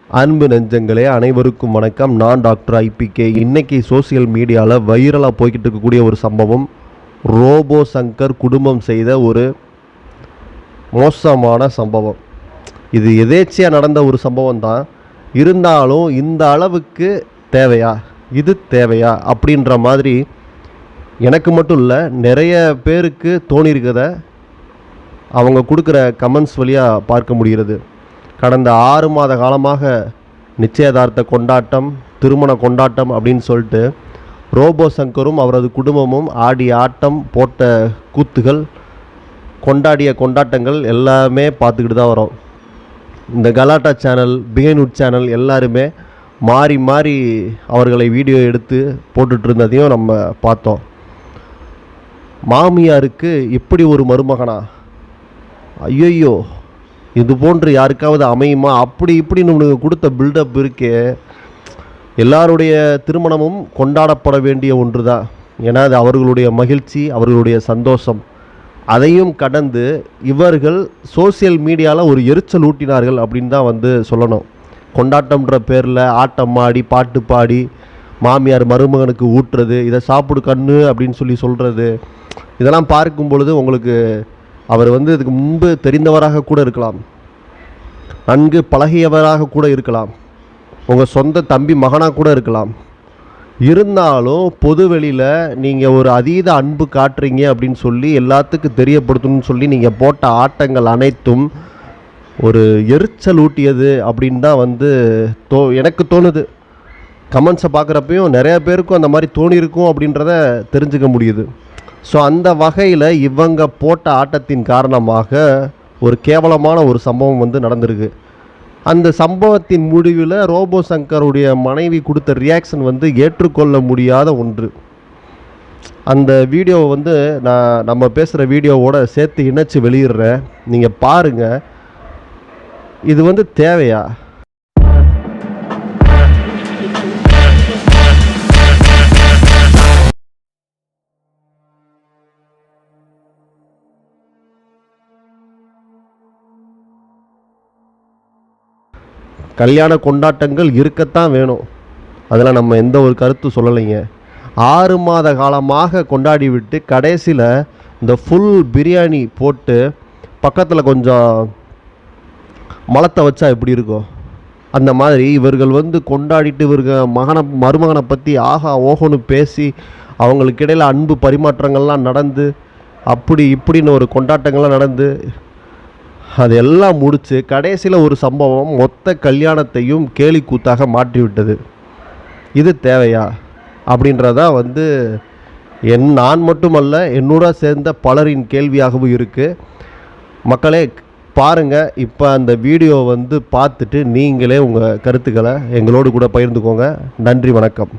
அன்பு நெஞ்சங்களே அனைவருக்கும் வணக்கம். நான் டாக்டர் ஐபிகே. இன்னைக்கு சோசியல் மீடியாவில் வைரலாக போய்கிட்டு இருக்கக்கூடிய ஒரு சம்பவம், ரோபோ சங்கர் குடும்பம் செய்த ஒரு மோசமான சம்பவம். இது எதேச்சியாக நடந்த ஒரு சம்பவம் தான். இருந்தாலும் இந்த அளவுக்கு தேவையா, இது தேவையா அப்படின்ற மாதிரி எனக்கு மட்டும் இல்லை, நிறைய பேருக்கு தோணியிருக்கதை அவங்க கொடுக்குற கமெண்ட்ஸ் வழியாக பார்க்க முடிகிறது. கடந்த 6 மாத காலமாக நிச்சயதார்த்த கொண்டாட்டம், திருமண கொண்டாட்டம் அப்படின்னு சொல்லிட்டு ரோபோ சங்கரும் அவரது குடும்பமும் ஆடிய ஆட்டம், போட்ட கூத்துகள், கொண்டாடிய கொண்டாட்டங்கள் எல்லாமே பார்த்துக்கிட்டு தான் வரோம். இந்த கலாட்டா சேனல், பிஹைண்ட் சேனல் எல்லாருமே மாறி மாறி அவர்களை வீடியோ எடுத்து போட்டுட்டு இருந்ததையும் நம்ம பார்த்தோம். மாமியாருக்கு இப்படி ஒரு மருமகனா, ஐயோ இது போன்று யாருக்காவது அமையுமா, அப்படி இப்படின்னு உனக்கு கொடுத்த பில்டப் இருக்கே. எல்லாருடைய திருமணமும் கொண்டாடப்பட வேண்டிய ஒன்று தான். ஏன்னா அது அவர்களுடைய மகிழ்ச்சி, அவர்களுடைய சந்தோஷம். அதையும் கடந்து இவர்கள் சோசியல் மீடியாவில் ஒரு எரிச்சல் ஊட்டினார்கள் அப்படின்னு தான் சொல்லணும். கொண்டாட்டம்ன்ற பேரில் ஆட்டம் ஆடி, பாட்டு பாடி, மாமியார் மருமகனுக்கு ஊட்டுறது, இதை சாப்பிடு கண்ணு அப்படின்னு சொல்கிறது, இதெல்லாம் பார்க்கும் பொழுது உங்களுக்கு அவர் இதுக்கு முன்பு தெரிந்தவராக கூட இருக்கலாம், நன்கு பழகியவராக கூட இருக்கலாம், உங்கள் சொந்த தம்பி மகனாக கூட இருக்கலாம். இருந்தாலும் பொதுவெளியில் நீங்கள் ஒரு அதீத அன்பு காட்டுறீங்க அப்படின்னு சொல்லி எல்லாத்துக்கும் தெரியப்படுத்தணும்னு சொல்லி நீங்கள் போட்ட ஆட்டங்கள் அனைத்தும் ஒரு எரிச்சல் ஊட்டியது அப்படின்னு தான் எனக்கு தோணுது. கமெண்ட்ஸை பார்க்குறப்பையும் நிறைய பேருக்கும் அந்த மாதிரி தோணியிருக்கும் அப்படின்றத தெரிஞ்சுக்க முடியுது. ஸோ அந்த வகையில் இவங்க போட்ட ஆட்டத்தின் காரணமாக ஒரு கேவலமான ஒரு சம்பவம் நடந்திருக்கு. அந்த சம்பவத்தின் முடிவில் ரோபோ சங்கருடைய மனைவி கொடுத்த ரியாக்ஷன் ஏற்றுக்கொள்ள முடியாத ஒன்று. அந்த வீடியோவை நம்ம பேசுகிற வீடியோவோட சேர்த்து இணைச்சி வெளியிடுறேன், நீங்கள் பாருங்கள். இது தேவையா? கல்யாண கொண்டாட்டங்கள் இருக்கத்தான் வேணும், அதில் நம்ம எந்த ஒரு கருத்து சொல்லலைங்க. 6 மாத காலமாக கொண்டாடி விட்டு கடைசியில் இந்த ஃபுல் பிரியாணி போட்டு பக்கத்தில் கொஞ்சம் மலத்தை வச்சா எப்படி இருக்கும், அந்த மாதிரி இவர்கள் கொண்டாடிட்டு இவர்கள் மருமகனை பற்றி ஆஹா ஓஹோன்னு பேசி அவங்களுக்கு இடையில் அன்பு பரிமாற்றங்கள்லாம் நடந்து, அப்படி இப்படின்னு ஒரு கொண்டாட்டங்கள்லாம் நடந்து அதெல்லாம் முடித்து கடைசியில் ஒரு சம்பவம் மொத்த கல்யாணத்தையும் கேலி கூத்தாக மாற்றிவிட்டது. இது தேவையா அப்படின்றதான் நான் மட்டுமல்ல, என்னோட சேர்ந்த பலரின் கேள்வியாகவும் இருக்குது. மக்களே பாருங்கள், இப்போ அந்த வீடியோ பார்த்துட்டு நீங்களே உங்கள் கருத்துக்களை எங்களோடு கூட பகிர்ந்துக்கோங்க. நன்றி, வணக்கம்.